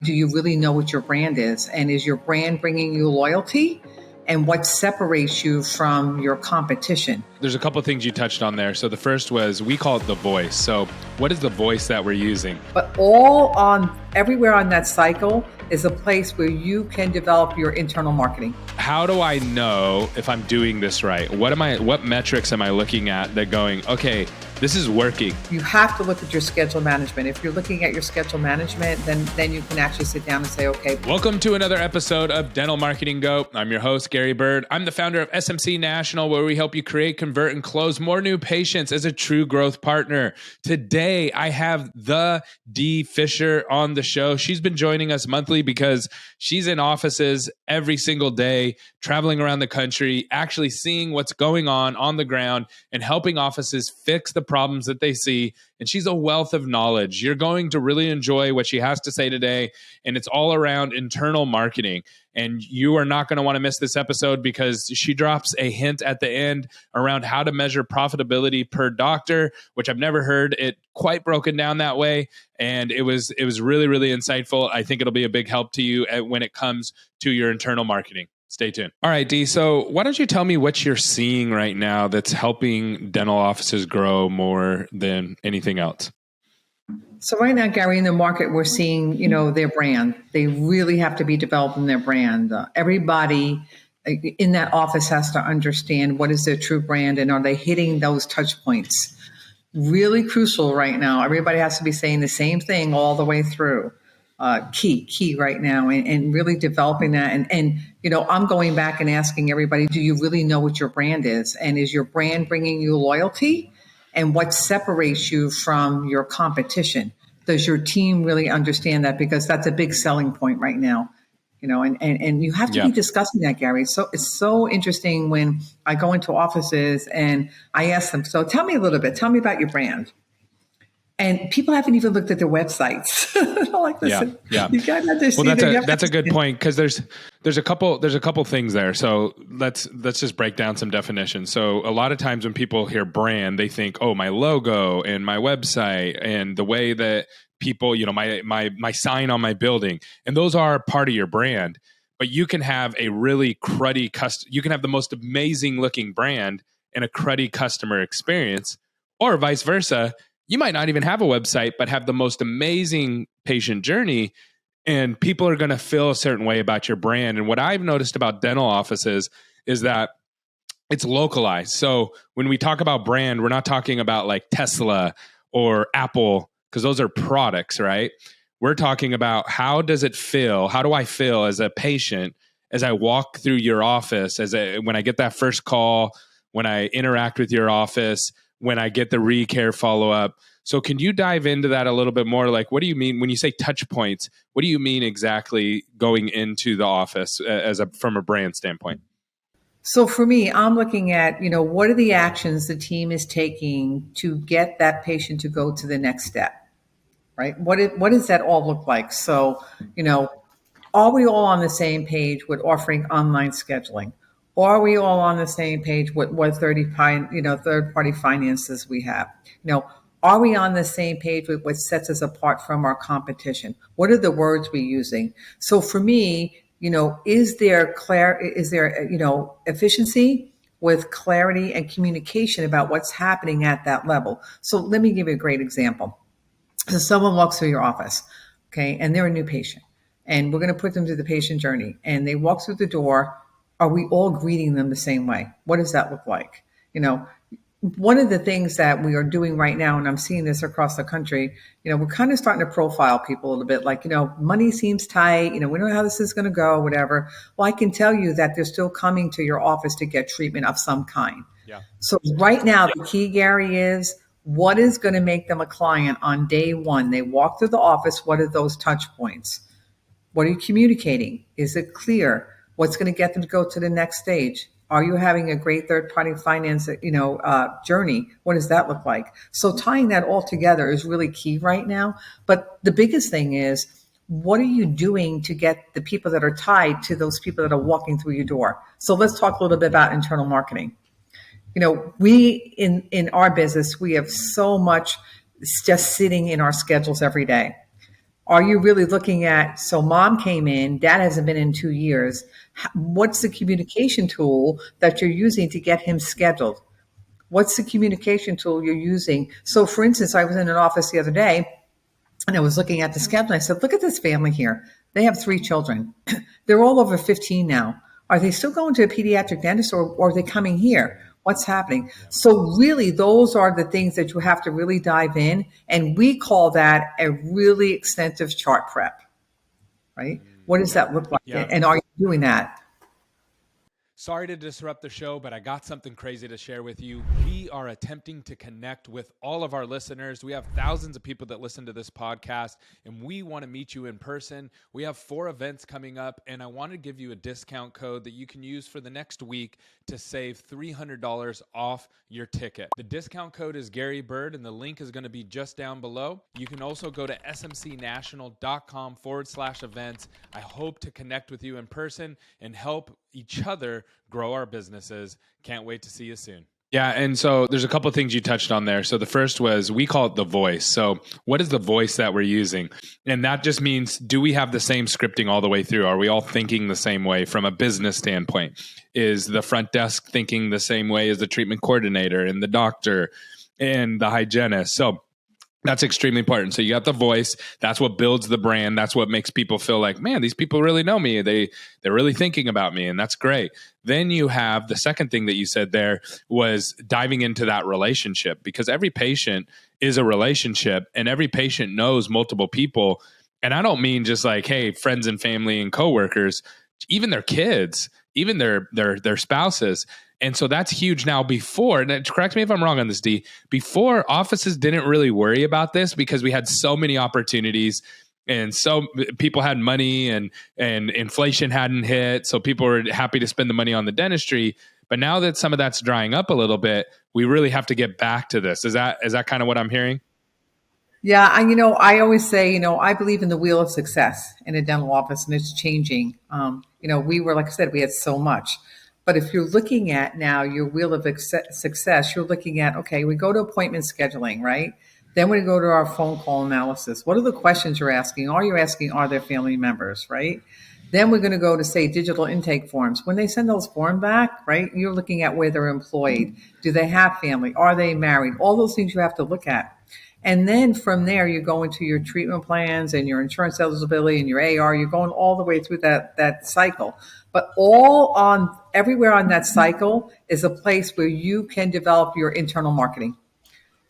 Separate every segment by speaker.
Speaker 1: Do you really know what your brand is? And is your brand bringing you loyalty? And what separates you from your competition?
Speaker 2: There's a couple of things you touched on there. So the first was, we call it the voice. So what is the voice that we're using?
Speaker 1: But everywhere on that cycle is a place where you can develop your internal marketing.
Speaker 2: How do I know if I'm doing this right? What metrics am I looking at that going, okay, this is working?
Speaker 1: You have to look at your schedule management. If you're looking at your schedule management, then you can actually sit down and say, okay.
Speaker 2: Welcome to another episode of Dental Marketing Go. I'm your host, Gary Bird. I'm the founder of SMC National, where we help you create, convert, and close more new patients as a true growth partner. Today, I have the Dee Fischer on the show. She's been joining us monthly because she's in offices every single day, traveling around the country, actually seeing what's going on the ground and helping offices fix the problems that they see. And she's a wealth of knowledge. You're going to really enjoy what she has to say today. And it's all around internal marketing. And you are not going to want to miss this episode because she drops a hint at the end around how to measure profitability per doctor, which I've never heard it quite broken down that way. And it was really, really insightful. I think it'll be a big help to you when it comes to your internal marketing. Stay tuned. All right, Dee. So why don't you tell me what you're seeing right now that's helping dental offices grow more than anything else?
Speaker 1: So right now, Gary, in the market, we're seeing, their brand. They really have to be developing their brand. Everybody in that office has to understand what is their true brand and are they hitting those touch points. Really crucial right now. Everybody has to be saying the same thing all the way through. Key right now, and really developing that. And I'm going back and asking everybody, do you really know what your brand is? And is your brand bringing you loyalty? And what separates you from your competition? Does your team really understand that? Because that's a big selling point right now. And you have to be discussing that, Gary. So it's so interesting when I go into offices and I ask them, so tell me a little bit, tell me about your brand. And people haven't even looked at their websites. Like, listen, you got to understand.
Speaker 2: Well, that's a good point, because there's a couple things there. So let's just break down some definitions. So a lot of times when people hear brand, they think, oh, my logo and my website and the way that people, my sign on my building, and those are part of your brand. But you can have a really cruddy you can have the most amazing looking brand and a cruddy customer experience, or vice versa. You might not even have a website, but have the most amazing patient journey, and people are going to feel a certain way about your brand. And what I've noticed about dental offices is that it's localized. So when we talk about brand, we're not talking about like Tesla or Apple, because those are products, right? We're talking about, how does it feel? How do I feel as a patient as I walk through your office, when I get that first call, when I interact with your office, when I get the re-care follow-up. So can you dive into that a little bit more? Like, what do you mean when you say touch points? What do you mean exactly going into the office from a brand standpoint?
Speaker 1: So for me, I'm looking at, what are the actions the team is taking to get that patient to go to the next step, right? What does that all look like? So, are we all on the same page with offering online scheduling? Or are we all on the same page with what third-party finances we have? Are we on the same page with what sets us apart from our competition? What are the words we're using? So for me, is there efficiency with clarity and communication about what's happening at that level? So let me give you a great example. So someone walks through your office, okay, and they're a new patient, and we're going to put them through the patient journey, and they walk through the door. Are we all greeting them the same way? What does that look like? One of the things that we are doing right now, and I'm seeing this across the country, we're kind of starting to profile people a little bit, like, money seems tight, we don't know how this is going to go, whatever. Well, I can tell you that they're still coming to your office to get treatment of some kind. Yeah. So right now, the key, Gary, is what is going to make them a client on day one? They walk through the office. What are those touch points? What are you communicating? Is it clear? What's going to get them to go to the next stage? Are you having a great third-party finance, journey? What does that look like? So tying that all together is really key right now. But the biggest thing is, what are you doing to get the people that are tied to those people that are walking through your door? So let's talk a little bit about internal marketing. We in our business, we have so much just sitting in our schedules every day. Are you really looking at, so mom came in, dad hasn't been in 2 years. What's the communication tool that you're using to get him scheduled? What's the communication tool you're using? So, for instance, I was in an office the other day and I was looking at the schedule. I said, look at this family here. They have 3 children. They're all over 15 now. Are they still going to a pediatric dentist, or are they coming here? What's happening? So really, those are the things that you have to really dive in. And we call that a really extensive chart prep, right? What does that look like?
Speaker 2: Yeah.
Speaker 1: And are you doing that?
Speaker 2: Sorry to disrupt the show, but I got something crazy to share with you. We are attempting to connect with all of our listeners. We have thousands of people that listen to this podcast, and we want to meet you in person. We have 4 events coming up, and I want to give you a discount code that you can use for the next week to save $300 off your ticket. The discount code is Gary Bird, and the link is going to be just down below. You can also go to smcnational.com/events. I hope to connect with you in person and help each other grow our businesses. Can't wait to see you soon. Yeah, and so there's a couple of things you touched on there. So the first was, we call it the voice. So what is the voice that we're using? And that just means, do we have the same scripting all the way through? Are we all thinking the same way from a business standpoint? Is the front desk thinking the same way as the treatment coordinator and the doctor and the hygienist? So that's extremely important. So you got the voice. That's what builds the brand. That's what makes people feel like, man, these people really know me. They're really thinking about me, and that's great. Then you have the second thing that you said there was diving into that relationship, because every patient is a relationship, and every patient knows multiple people. And I don't mean just like, hey, friends and family and coworkers, even their kids, even their spouses. And so that's huge now. Before, and correct me if I'm wrong on this, Dee, before, offices didn't really worry about this because we had so many opportunities, and so people had money, and inflation hadn't hit. So people were happy to spend the money on the dentistry. But now that some of that's drying up a little bit, we really have to get back to this. Is that kind of what I'm hearing?
Speaker 1: Yeah, I always say, I believe in the wheel of success in a dental office, and it's changing. We were, like I said, we had so much. But if you're looking at now your wheel of success, you're looking at, okay, we go to appointment scheduling, right? Then we go to our phone call analysis. What are the questions you're asking? Are you asking, are there family members, right? Then we're going to go to, say, digital intake forms. When they send those forms back, right, you're looking at where they're employed. Do they have family? Are they married? All those things you have to look at. And then from there, you go into your treatment plans and your insurance eligibility and your AR. You're going all the way through that cycle. But everywhere on that cycle is a place where you can develop your internal marketing.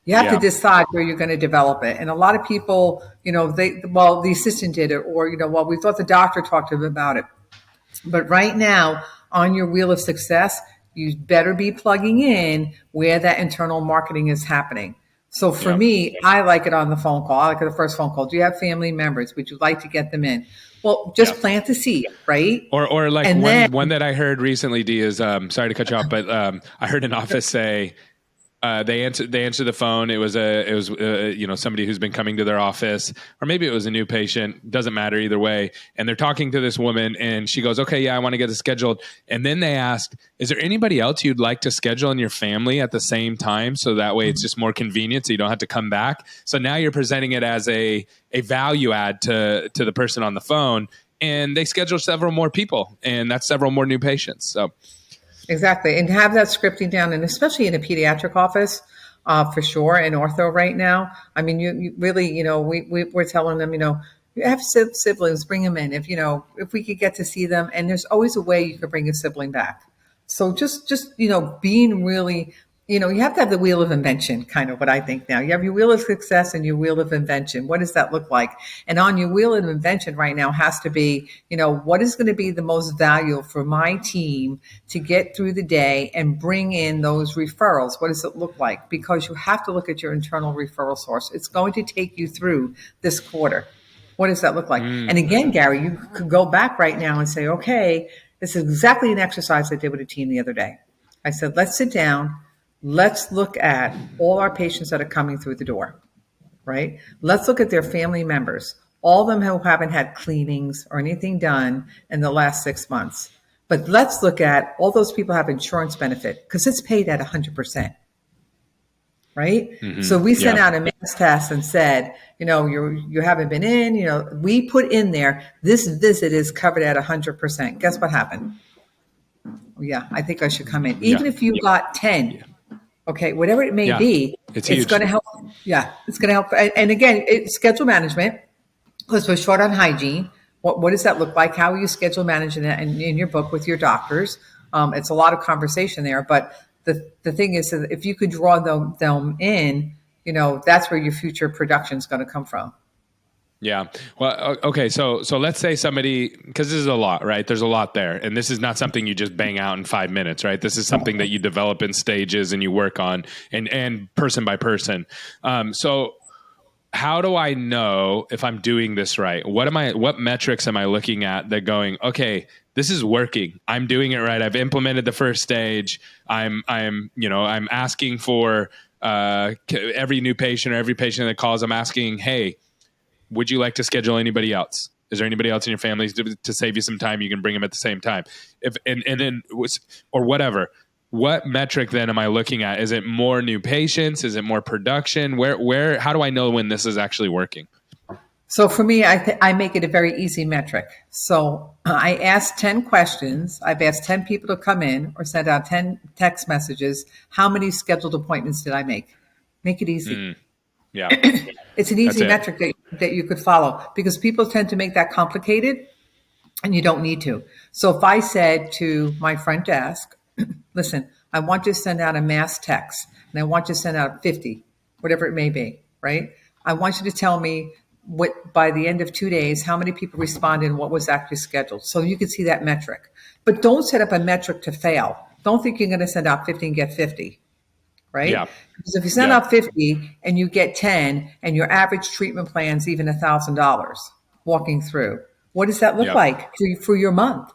Speaker 1: You have to decide where you're going to develop it. And a lot of people, the assistant did it, or, we thought the doctor talked to them about it. But right now, on your wheel of success, you better be plugging in where that internal marketing is happening. So for me, I like it on the phone call. I like the first phone call. Do you have family members? Would you like to get them in? Well, just plant the seed, right?
Speaker 2: Or like one that I heard recently, Dee, is sorry to cut you off, but I heard an office say they answered the phone. It was somebody who's been coming to their office, or maybe it was a new patient. Doesn't matter either way. And they're talking to this woman, and she goes, "Okay, yeah, I want to get it scheduled." And then they asked, "Is there anybody else you'd like to schedule in your family at the same time, so that way it's just more convenient, so you don't have to come back?" So now you're presenting it as a value add to the person on the phone, and they schedule several more people, and that's several more new patients. So.
Speaker 1: Exactly. And have that scripting down, and especially in a pediatric office, for sure, in ortho right now. I mean, you really, we're telling them, you have siblings, bring them in. If we could get to see them, and there's always a way you could bring a sibling back. So just being really, you have to have the wheel of invention, kind of what I think now. You have your wheel of success and your wheel of invention. What does that look like? And on your wheel of invention right now has to be, what is going to be the most valuable for my team to get through the day and bring in those referrals? What does it look like? Because you have to look at your internal referral source. It's going to take you through this quarter. What does that look like? And again, Gary, you could go back right now and say, okay, this is exactly an exercise I did with a team the other day. I said, let's sit down. Let's look at all our patients that are coming through the door, right? Let's look at their family members, all of them who haven't had cleanings or anything done in the last 6 months. But let's look at all those people who have insurance benefit, because it's paid at 100%. right?
Speaker 2: Hmm.
Speaker 1: So we sent
Speaker 2: Yeah.
Speaker 1: out a mass test and said, you haven't been in, we put in there, this visit is covered at 100%. Guess what happened? Yeah, I think I should come in.
Speaker 2: Yeah.
Speaker 1: Even if you got 10,
Speaker 2: Yeah.
Speaker 1: okay, whatever it may
Speaker 2: Yeah.
Speaker 1: be,
Speaker 2: It's
Speaker 1: it's going
Speaker 2: huge.
Speaker 1: to help. Yeah, it's going to help. And again, it's schedule management because we're short on hygiene. What does that look like? How are you schedule managing that in your book with your doctors? It's a lot of conversation there, but the thing is that if you could draw them in, that's where your future production is going to come from.
Speaker 2: Yeah. Well, okay. So let's say somebody, because this is a lot, right? There's a lot there, and this is not something you just bang out in 5 minutes, right? This is something that you develop in stages and you work on, and person by person. So how do I know if I'm doing this right? What metrics am I looking at that going, okay, this is working. I'm doing it right. I've implemented the first stage. I'm asking for every new patient or every patient that calls, I'm asking, hey, would you like to schedule anybody else? Is there anybody else in your family to save you some time? You can bring them at the same time. Or whatever. What metric then am I looking at? Is it more new patients? Is it more production? How do I know when this is actually working?
Speaker 1: So for me, I make it a very easy metric. So I ask 10 questions. I've asked 10 people to come in or send out 10 text messages. How many scheduled appointments did I make? Make it easy.
Speaker 2: Yeah,
Speaker 1: It's an
Speaker 2: that's
Speaker 1: easy
Speaker 2: it.
Speaker 1: metric that you could follow because people tend to make that complicated and you don't need to. So if I said to my front desk, listen, I want you to send out a mass text and I want you to send out 50, whatever it may be, right? I want you to tell me what by the end of 2 days, how many people responded and what was actually scheduled. So you can see that metric. But don't set up a metric to fail. Don't think you're going to send out 50 and get 50, right?
Speaker 2: Yeah,
Speaker 1: Because if you send
Speaker 2: yeah,
Speaker 1: out 50 and you get 10 and your average treatment plan's even $1,000 walking through, what does that look
Speaker 2: yeah.
Speaker 1: like for your month?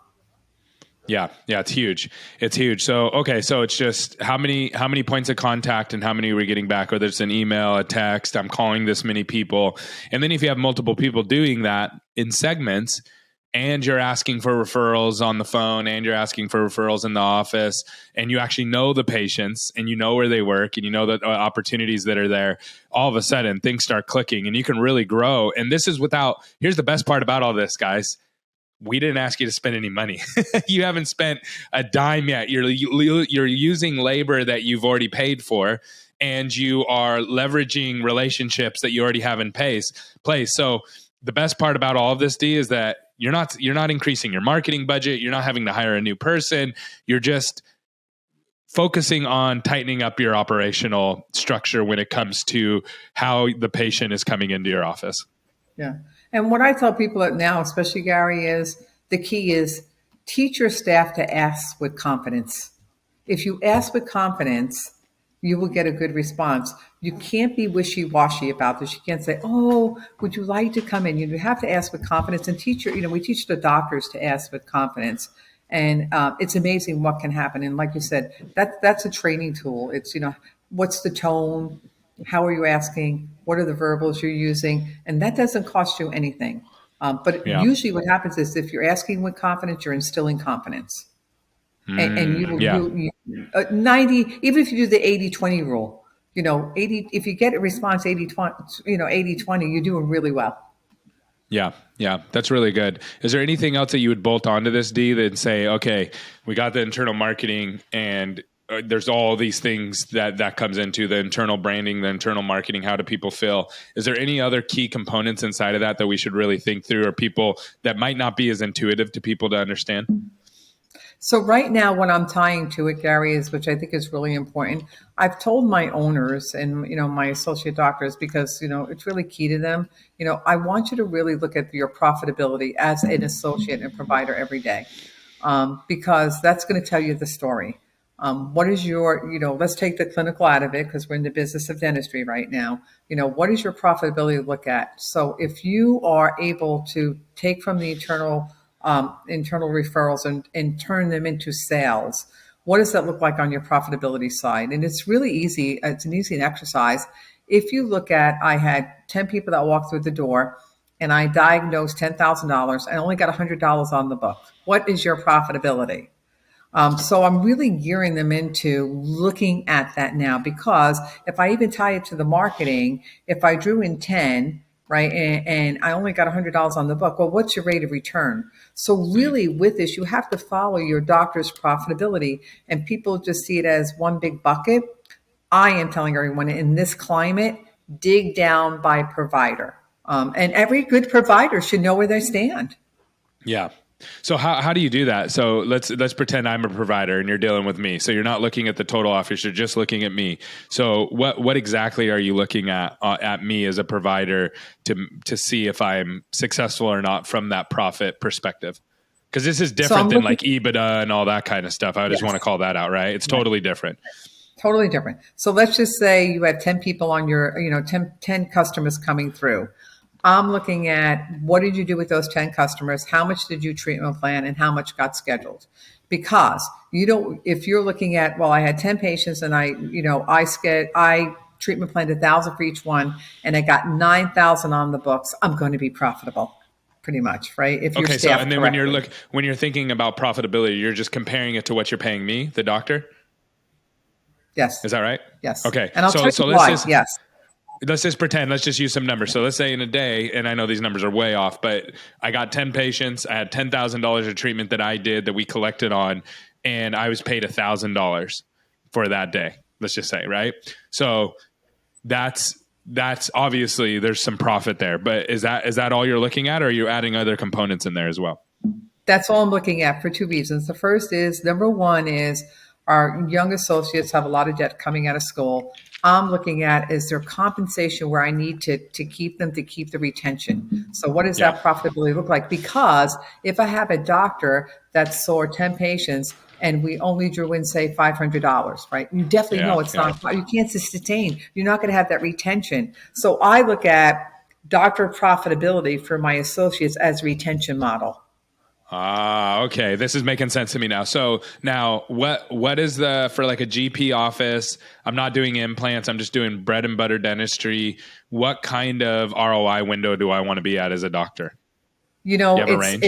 Speaker 2: Yeah, yeah, it's huge. It's huge. So okay, so it's just how many points of contact and how many are we getting back? Whether it's an email, a text, I'm calling this many people, and then if you have multiple people doing that in segments, and you're asking for referrals on the phone, and you're asking for referrals in the office, and you actually know the patients, and you know where they work, and you know the opportunities that are there, all of a sudden things start clicking, and you can really grow. And this is without. Here's the best part about all this, guys. We didn't ask you to spend any money. You haven't spent a dime yet. You're using labor that you've already paid for, and you are leveraging relationships that you already have in place. So the best part about all of this, Dee, is that you're not increasing your marketing budget. You're not having to hire a new person. You're just focusing on tightening up your operational structure when it comes to how the patient is coming into your office.
Speaker 1: Yeah. And what I tell people now, especially Gary, is the key is teach your staff to ask with confidence. If you ask with confidence, you will get a good response. You can't be wishy-washy about this. You can't say, "Oh, would you like to come in?" You have to ask with confidence and teach we teach the doctors to ask with confidence. And it's amazing what can happen. And like you said, that's a training tool. It's, what's the tone? How are you asking? What are the verbals you're using? And that doesn't cost you anything. But
Speaker 2: Yeah.
Speaker 1: usually what happens is if you're asking with confidence, you're instilling confidence. And
Speaker 2: Yeah.
Speaker 1: 90, even if you do the 80-20 rule, 80, if you get a response 80-20, 80-20, you're doing really well.
Speaker 2: Yeah, yeah, that's really good. Is there anything else that you would bolt onto this, Dee, that say, okay, we got the internal marketing, and there's all these things that comes into the internal branding, the internal marketing. How do people feel? Is there any other key components inside of that we should really think through, or people that might not be as intuitive to people to understand?
Speaker 1: So right now, what I'm tying to it, Gary, is which I think is really important. I've told my owners and my associate doctors because it's really key to them. I want you to really look at your profitability as an associate and provider every day, because that's going to tell you the story. What is your, let's take the clinical out of it because we're in the business of dentistry right now. What is your profitability look at? So if you are able to take from the internal referrals and turn them into sales, what does that look like on your profitability side? And it's really easy. It's an easy exercise. If you look at, I had 10 people that walked through the door and I diagnosed $10,000. I only got $100 on the book. What is your profitability? So I'm really gearing them into looking at that now, because if I even tie it to the marketing, if I drew in 10, right, and I only got $100 on the book, well, what's your rate of return? So really with this, you have to follow your doctor's profitability, and people just see it as one big bucket. I am telling everyone in this climate, dig down by provider. And every good provider should know where they stand.
Speaker 2: Yeah. So how do you do that? So let's pretend I'm a provider and you're dealing with me. So you're not looking at the total offers, you're just looking at me. So what exactly are you looking at me as a provider to see if I'm successful or not from that profit perspective? Because this is different than like EBITDA and all that kind of stuff. I just want to call that out, right? It's totally different.
Speaker 1: Totally different. So let's just say you have 10 people on your, 10 customers coming through. I'm looking at what did you do with those 10 customers? How much did you treatment plan and how much got scheduled? Because if you're looking at, well, I had 10 patients and I treatment planned 1,000 for each one and I got 9,000 on the books, I'm going to be profitable. Pretty much, right? If you're
Speaker 2: so and then when you're thinking about profitability, you're just comparing it to what you're paying me, the doctor?
Speaker 1: Yes.
Speaker 2: Is that right?
Speaker 1: Yes.
Speaker 2: Okay.
Speaker 1: And I'll tell you why. Yes.
Speaker 2: Let's just pretend, let's just use some numbers. So let's say in a day, and I know these numbers are way off, but I got 10 patients. I had $10,000 of treatment that I did that we collected on, and I was paid $1,000 for that day. Let's just say, right? So that's obviously there's some profit there, but is that all you're looking at, or are you adding other components in there as well?
Speaker 1: That's all I'm looking at for two reasons. The first is, number one is our young associates have a lot of debt coming out of school. I'm looking at is their compensation where I need to keep them, to keep the retention. So what does that profitability look like? Because if I have a doctor that saw 10 patients and we only drew in, say, $500, right? You definitely know it's not, you can't sustain. You're not going to have that retention. So I look at doctor profitability for my associates as retention model.
Speaker 2: Okay. This is making sense to me now. So now what is for like a GP office? I'm not doing implants. I'm just doing bread and butter dentistry. What kind of ROI window do I want to be at as a doctor?
Speaker 1: You have a range?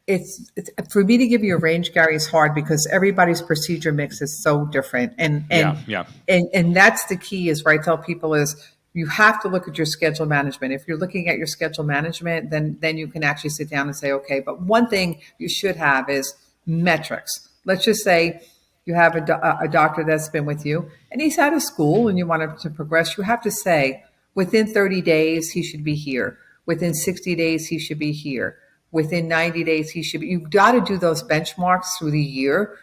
Speaker 1: It's for me to give you a range, Gary, is hard because everybody's procedure mix is so different. And that's the key is, right, tell people is, you have to look at your schedule management. If you're looking at your schedule management, then you can actually sit down and say, okay, but one thing you should have is metrics. Let's just say you have a doctor that's been with you and he's out of school and you want him to progress. You have to say within 30 days, he should be here. Within 60 days, he should be here. Within 90 days, he should be. You've got to do those benchmarks through the year,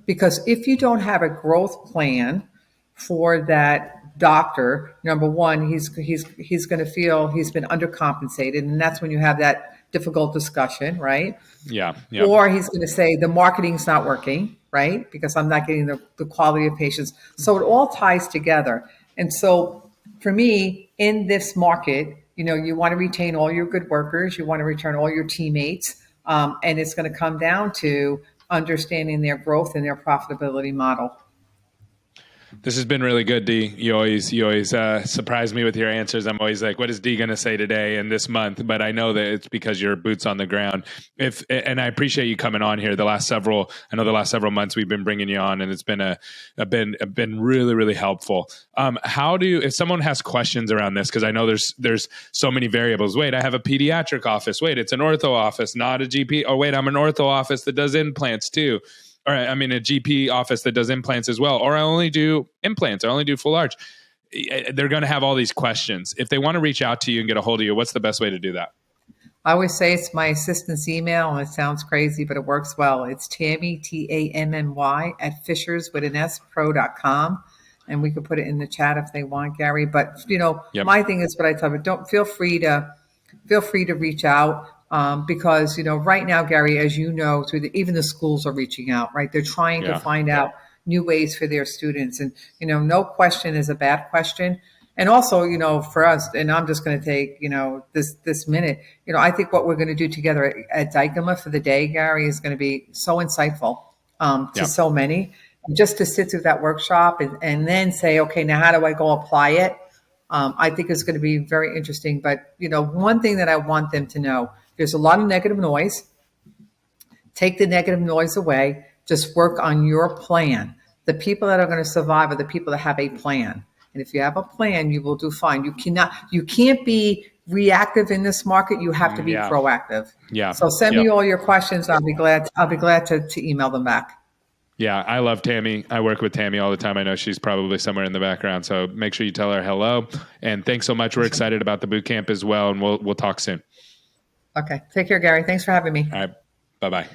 Speaker 1: because if you don't have a growth plan for that doctor, number one, he's going to feel he's been undercompensated, and that's when you have that difficult discussion, right?
Speaker 2: Yeah.
Speaker 1: Or he's going to say the marketing's not working, right? Because I'm not getting the quality of patients. So it all ties together. And so for me, in this market, you want to retain all your good workers, you want to return all your teammates, and it's going to come down to understanding their growth and their profitability model.
Speaker 2: This has been really good, Dee. You always surprise me with your answers. I'm always like, what is Dee going to say today and this month? But I know that it's because you're boots on the ground. And I appreciate you coming on here. The last several months we've been bringing you on, and it's been been really, really helpful. If someone has questions around this, because I know there's so many variables. Wait, I have a pediatric office. Wait, it's an ortho office, not a GP. Oh, wait, I'm an ortho office that does implants too. Or I'm in a GP office that does implants as well. Or I only do implants. I only do full arch. They're going to have all these questions. If they want to reach out to you and get a hold of you, what's the best way to do that?
Speaker 1: I always say it's my assistant's email, and it sounds crazy, but it works well. It's Tammy, TAMMY, at Fishers with an S, pro.com. And we could put it in the chat if they want, Gary. But, My thing is what I tell them, feel free to reach out. Because, right now, Gary, as you know, even the schools are reaching out, right? They're trying to find out new ways for their students. And, no question is a bad question. And also, for us, and I'm just going to take, this minute, I think what we're going to do together at Dykema for the day, Gary, is going to be so insightful to so many. Just to sit through that workshop and then say, okay, now how do I go apply it? I think it's going to be very interesting. But, one thing that I want them to know, there's a lot of negative noise. Take the negative noise away. Just work on your plan. The people that are going to survive are the people that have a plan. And if you have a plan, you will do fine. You can't be reactive in this market. You have to be
Speaker 2: Yeah.
Speaker 1: proactive.
Speaker 2: Yeah.
Speaker 1: So send
Speaker 2: Yep.
Speaker 1: me all your questions. I'll be glad to email them back.
Speaker 2: Yeah, I love Tammy. I work with Tammy all the time. I know she's probably somewhere in the background. So make sure you tell her hello. And thanks so much. We're excited about the boot camp as well. And we'll talk soon.
Speaker 1: Okay. Take care, Gary. Thanks for having me.
Speaker 2: All right. Bye-bye.